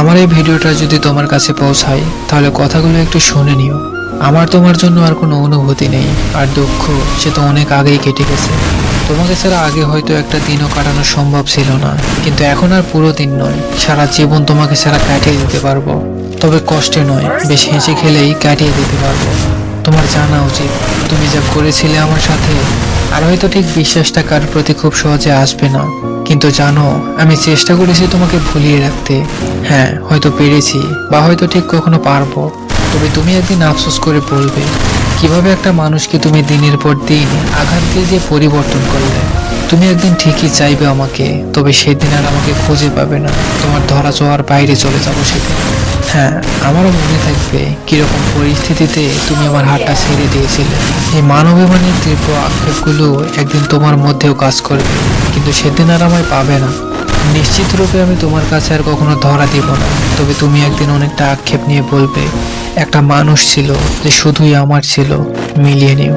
আমার এই ভিডিওটা যদি তোমার কাছে পৌঁছায় তাহলে কথাগুলো একটু শুনে নিও। আমার তোমার জন্য আর কোনো অনুভূতি নেই, আর দুঃখ সে তো অনেক আগেই কেটে গেছে। তোমাকে ছাড়া আগে হয়তো একটা দিনও কাটানো সম্ভব ছিল না, কিন্তু এখন আর পুরো দিন নয়, সারা জীবন তোমাকে ছাড়া কাটিয়ে দিতে পারবো। তবে কষ্টে নয়, বেশ হেসে খেলেই কাটিয়ে দিতে পারবো। তোমার জানা উচিত তুমি যা করেছিলে আমার সাথে, আর হয়তো ঠিক বিশ্বাসটা কার প্রতি খুব সহজে আসবে না, কিন্তু জানো আমি চেষ্টা করেছি তোমাকে ভুলিয়ে রাখতে। হ্যাঁ, হয়তো পেরেছি, বা হয়তো ঠিক কখনো পারবো। তবে তুমি একদিন আফসোস করে বলবে কিভাবে একটা মানুষকে তুমি দিনের পর দিন আঘাত দিয়ে দিয়ে পরিবর্তন করলে। তুমি একদিন ঠিকই চাইবে আমাকে, তবে সেদিন আর আমাকে খুঁজে পাবে না। তোমার ধরা ছোঁয়ার বাইরে চলে যাবো সেদিন। হ্যাঁ, আমারও মনে থাকবে কিরকম পরিস্থিতিতে তুমি আমার হাতটা ছেড়ে দিয়েছিলে। এই মানবিমানের তীব্র আক্ষেপগুলো একদিন তোমার মধ্যেও কাজ করবে, কিন্তু সেদিন আর আমায় পাবে না। নিশ্চিত রূপে আমি তোমার কাছে আর কখনো ধরা দিব না, তবে তুমি একদিন অনেকটা আক্ষেপ নিয়ে বলবে একটা মানুষ ছিল যে শুধুই আমার ছিল, মিলিয়ে নিও।